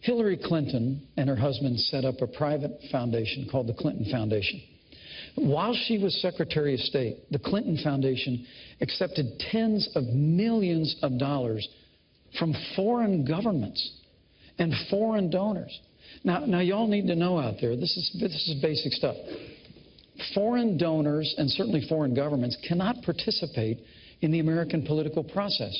Hillary Clinton and her husband set up a private foundation called the Clinton Foundation. While she was Secretary of State, the Clinton Foundation accepted tens of millions of dollars from foreign governments and foreign donors. Now y'all need to know out there, this is basic stuff. Foreign donors and certainly foreign governments cannot participate in the American political process.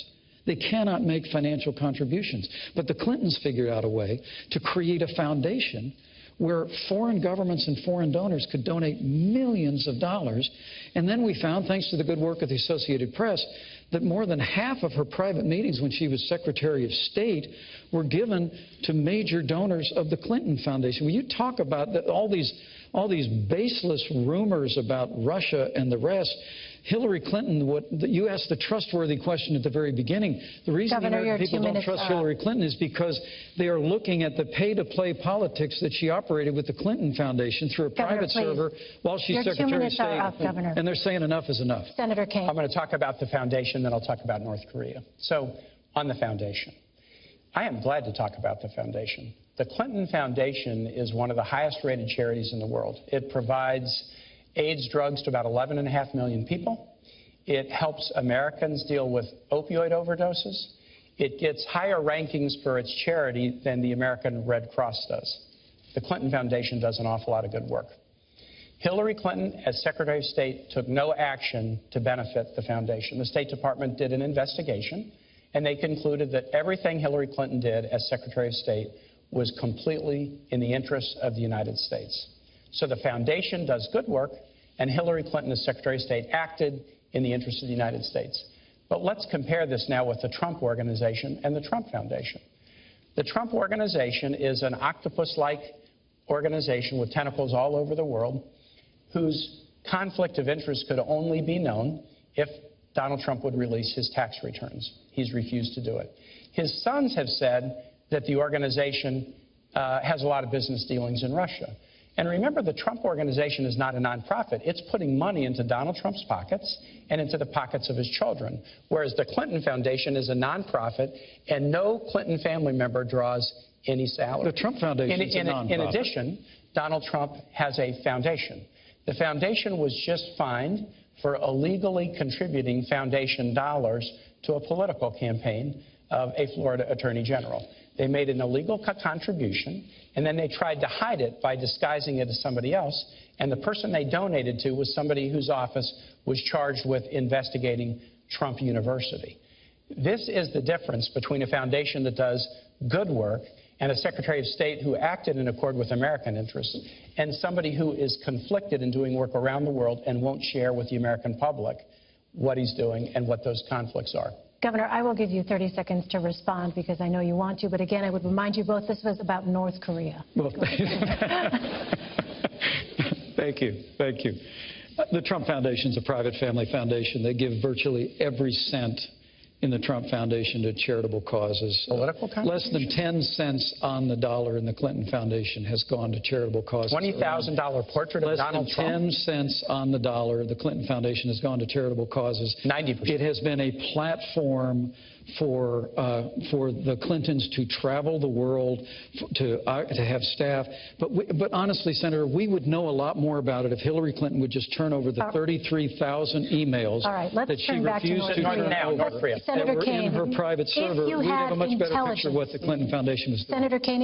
They cannot make financial contributions. But the Clintons figured out a way to create a foundation where foreign governments and foreign donors could donate millions of dollars. And then we found, thanks to the good work of the Associated Press, that more than half of her private meetings when she was Secretary of State were given to major donors of the Clinton Foundation. When you talk about all these baseless rumors about Russia and the rest, Hillary Clinton, you asked the trustworthy question at the very beginning. The reason the American people don't trust Hillary Clinton is because they are looking at the pay-to-play politics that she operated with the Clinton Foundation through a private server while she's Secretary of State. And they're saying enough is enough. Senator Kaine. I'm going to talk about the foundation, then I'll talk about North Korea. So, on the foundation. I am glad to talk about the foundation. The Clinton Foundation is one of the highest-rated charities in the world. It provides AIDS drugs to about 11.5 million people. It helps Americans deal with opioid overdoses. It gets higher rankings for its charity than the American Red Cross does. The Clinton Foundation does an awful lot of good work. Hillary Clinton, as Secretary of State, took no action to benefit the foundation. The State Department did an investigation, and they concluded that everything Hillary Clinton did as Secretary of State was completely in the interests of the United States. So the foundation does good work, and Hillary Clinton, as Secretary of State, acted in the interest of the United States. But let's compare this now with the Trump Organization and the Trump Foundation. The Trump Organization is an octopus-like organization with tentacles all over the world whose conflict of interest could only be known if Donald Trump would release his tax returns. He's refused to do it. His sons have said that the organization has a lot of business dealings in Russia. And remember, the Trump Organization is not a nonprofit. It's putting money into Donald Trump's pockets and into the pockets of his children, whereas the Clinton Foundation is a nonprofit, and no Clinton family member draws any salary. The Trump Foundation is a nonprofit. In addition, Donald Trump has a foundation. The foundation was just fined for illegally contributing foundation dollars to a political campaign of a Florida Attorney General. They made an illegal contribution, and then they tried to hide it by disguising it as somebody else, and the person they donated to was somebody whose office was charged with investigating Trump University. This is the difference between a foundation that does good work and a Secretary of State who acted in accord with American interests, and somebody who is conflicted in doing work around the world and won't share with the American public what he's doing and what those conflicts are. Governor, I will give you 30 seconds to respond because I know you want to, but again, I would remind you both this was about North Korea. Well, thank you. Thank you. The Trump Foundation is a private family foundation. They give virtually every cent in the Trump Foundation to charitable causes. Political less than 10 cents on the dollar in the Clinton Foundation has gone to charitable causes. $20,000 portrait of Donald Trump? Less than 10 cents on the dollar, the Clinton Foundation has gone to charitable causes. 90%. It has been a platform for the Clintons to travel the world, to have staff. But honestly, Senator, we would know a lot more about it if Hillary Clinton would just turn over the 33,000 emails that she refused to turn over Senator that were Kaine, in her private server. We'd have a much better picture of what the Clinton Foundation was doing. Senator Kaine,